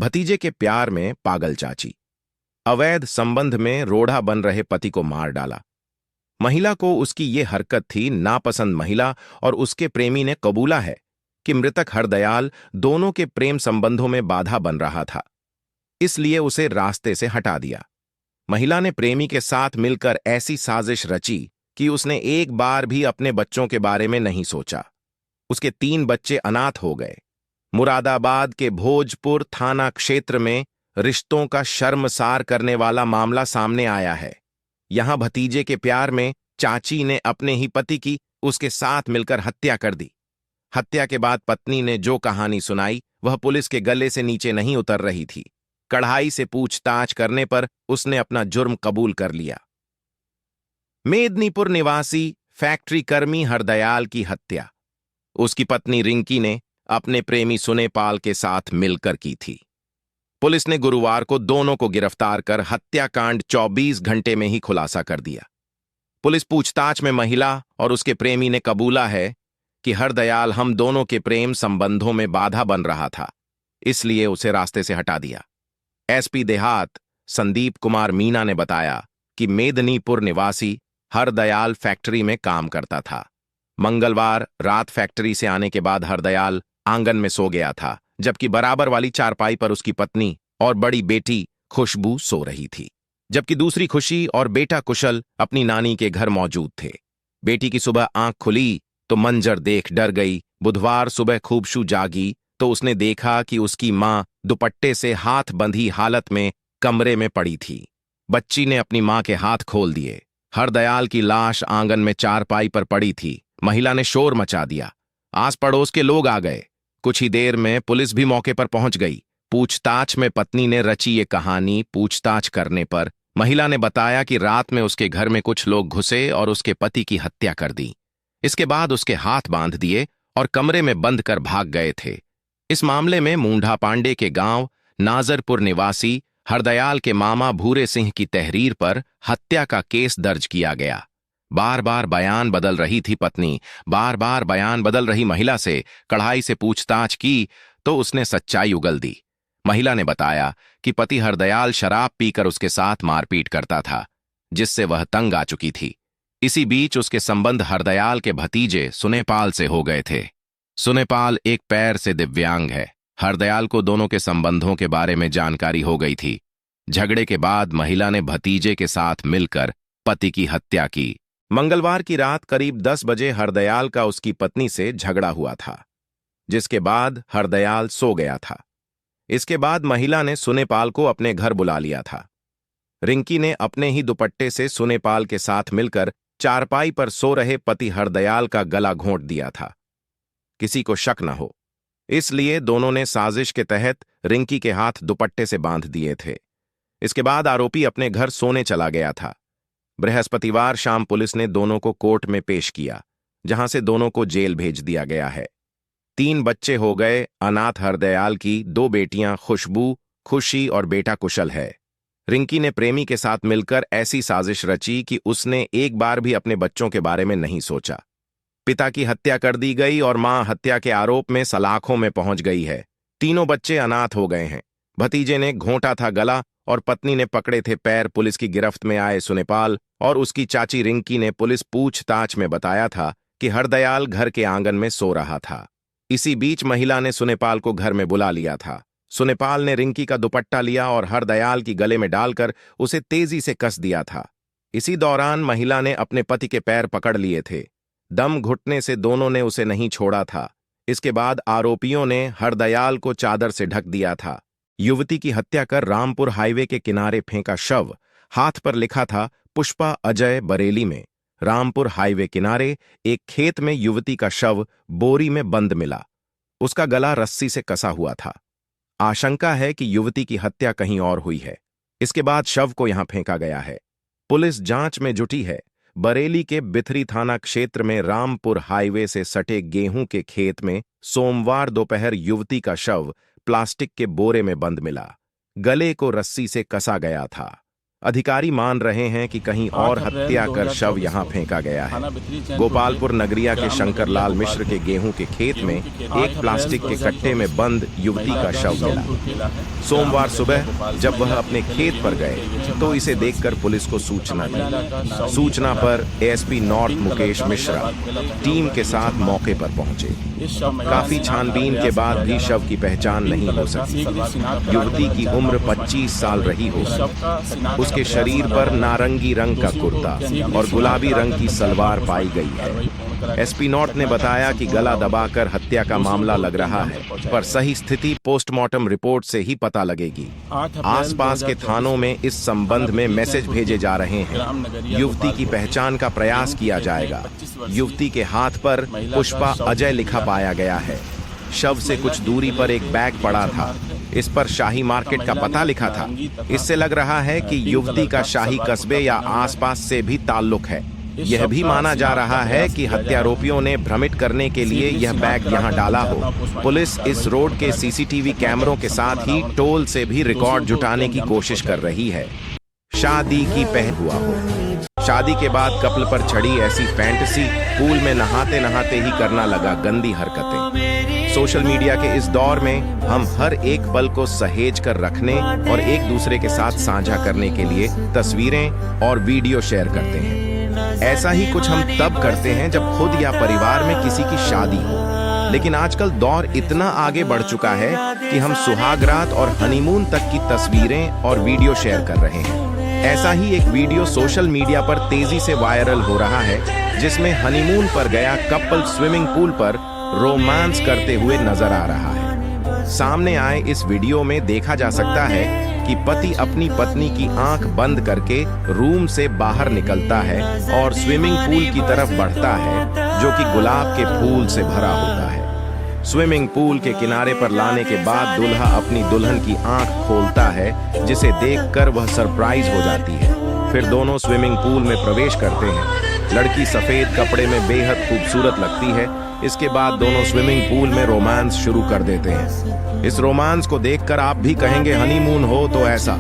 भतीजे के प्यार में पागल चाची। अवैध संबंध में रोड़ा बन रहे पति को मार डाला। महिला को उसकी ये हरकत थी नापसंद। महिला और उसके प्रेमी ने कबूला है कि मृतक हरदयाल दोनों के प्रेम संबंधों में बाधा बन रहा था, इसलिए उसे रास्ते से हटा दिया। महिला ने प्रेमी के साथ मिलकर ऐसी साजिश रची कि उसने एक बार भी अपने बच्चों के बारे में नहीं सोचा। उसके 3 बच्चे अनाथ हो गए। मुरादाबाद के भोजपुर थाना क्षेत्र में रिश्तों का शर्मसार करने वाला मामला सामने आया है। यहां भतीजे के प्यार में चाची ने अपने ही पति की उसके साथ मिलकर हत्या कर दी। हत्या के बाद पत्नी ने जो कहानी सुनाई वह पुलिस के गले से नीचे नहीं उतर रही थी। कढ़ाई से पूछताछ करने पर उसने अपना जुर्म कबूल कर लिया। मेदनीपुर निवासी फैक्ट्री कर्मी हरदयाल की हत्या उसकी पत्नी रिंकी ने अपने प्रेमी सुनेपाल के साथ मिलकर की थी। पुलिस ने गुरुवार को दोनों को गिरफ्तार कर हत्याकांड 24 घंटे में ही खुलासा कर दिया। पुलिस पूछताछ में महिला और उसके प्रेमी ने कबूला है कि हरदयाल हम दोनों के प्रेम संबंधों में बाधा बन रहा था, इसलिए उसे रास्ते से हटा दिया। एसपी देहात संदीप कुमार मीना ने बताया कि मेदनीपुर निवासी हरदयाल फैक्ट्री में काम करता था। मंगलवार रात फैक्ट्री से आने के बाद हरदयाल आंगन में सो गया था, जबकि बराबर वाली चारपाई पर उसकी पत्नी और बड़ी बेटी खुशबू सो रही थी, जबकि दूसरी खुशी और बेटा कुशल अपनी नानी के घर मौजूद थे। बेटी की सुबह आंख खुली तो मंजर देख डर गई। बुधवार सुबह खुशबू जागी तो उसने देखा कि उसकी मां दुपट्टे से हाथ बंधी हालत में कमरे में पड़ी थी। बच्ची ने अपनी मां के हाथ खोल दिए। हरदयाल की लाश आंगन में चारपाई पर पड़ी थी। महिला ने शोर मचा दिया। आस पड़ोस के लोग आ गए। कुछ ही देर में पुलिस भी मौके पर पहुंच गई। पूछताछ में पत्नी ने रची ये कहानी। पूछताछ करने पर महिला ने बताया कि रात में उसके घर में कुछ लोग घुसे और उसके पति की हत्या कर दी। इसके बाद उसके हाथ बांध दिए और कमरे में बंद कर भाग गए थे। इस मामले में मूंढा पांडे के गांव नाजरपुर निवासी हरदयाल के मामा भूरे सिंह की तहरीर पर हत्या का केस दर्ज किया गया। बार बार बयान बदल रही थी पत्नी। बार बार बयान बदल रही महिला से कड़ाई से पूछताछ की तो उसने सच्चाई उगल दी। महिला ने बताया कि पति हरदयाल शराब पीकर उसके साथ मारपीट करता था, जिससे वह तंग आ चुकी थी। इसी बीच उसके संबंध हरदयाल के भतीजे सुनेपाल से हो गए थे। सुनेपाल एक पैर से दिव्यांग है। हरदयाल को दोनों के संबंधों के बारे में जानकारी हो गई थी। झगड़े के बाद महिला ने भतीजे के साथ मिलकर पति की हत्या की। मंगलवार की रात करीब 10 बजे हरदयाल का उसकी पत्नी से झगड़ा हुआ था, जिसके बाद हरदयाल सो गया था। इसके बाद महिला ने सुनेपाल को अपने घर बुला लिया था। रिंकी ने अपने ही दुपट्टे से सुनेपाल के साथ मिलकर चारपाई पर सो रहे पति हरदयाल का गला घोंट दिया था, किसी को शक न हो, इसलिए दोनों ने साजिश के तहत रिंकी के हाथ दुपट्टे से बांध दिए थे। इसके बाद आरोपी अपने घर सोने चला गया था। बृहस्पतिवार शाम पुलिस ने दोनों को कोर्ट में पेश किया, जहां से दोनों को जेल भेज दिया गया है। 3 बच्चे हो गए। अनाथ हरदयाल की 2 बेटियां खुशबू, खुशी और बेटा कुशल है। रिंकी ने प्रेमी के साथ मिलकर ऐसी साजिश रची कि उसने एक बार भी अपने बच्चों के बारे में नहीं सोचा। पिता की हत्या कर दी गई और मां हत्या के आरोप में सलाखों में पहुंच गई है। तीनों बच्चे अनाथ हो गए हैं। भतीजे ने घोंटा था गला और पत्नी ने पकड़े थे पैर। पुलिस की गिरफ्त में आए सुनेपाल और उसकी चाची रिंकी ने पुलिस पूछताछ में बताया था कि हरदयाल घर के आंगन में सो रहा था। इसी बीच महिला ने सुनेपाल को घर में बुला लिया था। सुनेपाल ने रिंकी का दुपट्टा लिया और हरदयाल की गले में डालकर उसे तेजी से कस दिया था। इसी दौरान महिला ने अपने पति के पैर पकड़ लिए थे। दम घुटने से दोनों ने उसे नहीं छोड़ा था। इसके बाद आरोपियों ने हरदयाल को चादर से ढक दिया था। युवती की हत्या कर रामपुर हाईवे के किनारे फेंका शव। हाथ पर लिखा था पुष्पा अजय बरेली में। रामपुर हाईवे किनारे एक खेत में युवती का शव बोरी में बंद मिला। उसका गला रस्सी से कसा हुआ था। आशंका है कि युवती की हत्या कहीं और हुई है। इसके बाद शव को यहां फेंका गया है। पुलिस जांच में जुटी है। बरेली के बिथरी थाना क्षेत्र में रामपुर हाईवे से सटे गेहूं के खेत में सोमवार दोपहर युवती का शव प्लास्टिक के बोरे में बंद मिला। गले को रस्सी से कसा गया था। अधिकारी मान रहे हैं कि कहीं और हत्या कर शव यहां फेंका गया है। गोपालपुर नगरिया के शंकरलाल मिश्र के गेहूं के खेत में एक प्लास्टिक के कट्टे में बंद युवती का शव मिला। सोमवार सुबह जब वह अपने खेत पर गए तो इसे देखकर पुलिस को सूचना दी। सूचना पर ASP north Mukesh Mishra team के साथ मौके पर पहुंचे। काफी छानबीन के बाद भी शव की पहचान नहीं हो सकी। युवती की उम्र 25 साल रही होगी। उसके शरीर पर नारंगी रंग का कुर्ता और गुलाबी रंग की सलवार पाई गई है। एसपी नॉर्थ ने बताया कि गला दबाकर हत्या का मामला लग रहा है, पर सही स्थिति पोस्टमार्टम रिपोर्ट से ही पता लगेगी। आसपास के थानों में इस संबंध में मैसेज भेजे जा रहे हैं। युवती की पहचान का प्रयास किया जाएगा। युवती के हाथ पर पुष्पा अजय लिखा पाया गया है। शव से कुछ दूरी पर एक बैग पड़ा था। इस पर शाही मार्केट का पता लिखा था। इससे लग रहा है कि युवती का शाही कस्बे या आसपास से भी ताल्लुक है। यह भी माना जा रहा है कि हत्यारोपियों ने भ्रमित करने के लिए यह बैग यहां डाला हो। पुलिस इस रोड के सीसीटीवी कैमरों के साथ ही टोल से भी रिकॉर्ड जुटाने की कोशिश कर रही है। शादी की पहल हुआ हो। शादी के बाद कपल पर चढ़ी ऐसी फैंटेसी, पूल में नहाते नहाते ही करना लगा गंदी हरकतें। सोशल मीडिया के इस दौर में हम हर एक पल को सहेज कर रखने और एक दूसरे के साथ साझा करने के लिए तस्वीरें और वीडियो शेयर करते हैं। ऐसा ही कुछ हम तब करते हैं जब खुद या परिवार में किसी की शादी हो। लेकिन आजकल दौर इतना आगे बढ़ चुका है कि हम सुहागरात और हनीमून तक की तस्वीरें और वीडियो शेयर कर रहे हैं। ऐसा ही एक वीडियो सोशल मीडिया पर तेजी से वायरल हो रहा है, जिसमें हनीमून पर गया कपल स्विमिंग पूल पर रोमांस करते हुए नजर आ रहा है। सामने आए इस वीडियो में देखा जा सकता है कि पति अपनी पत्नी की आंख बंद करके रूम से बाहर निकलता है और स्विमिंग पूल की तरफ बढ़ता है, जो कि गुलाब के फूल से भरा होता है। स्विमिंग पूल के किनारे पर लाने के बाद दूल्हा अपनी दुल्हन की आंख खोलता है, जिसे देखकर वह सरप्राइज हो जाती है। फिर दोनों स्विमिंग पूल में प्रवेश करते हैं। लड़की सफेद कपड़े में बेहद खूबसूरत लगती है। इसके बाद दोनों स्विमिंग पूल में रोमांस शुरू कर देते हैं। इस रोमांस को देखकर आप भी कहेंगे हनीमून हो तो ऐसा।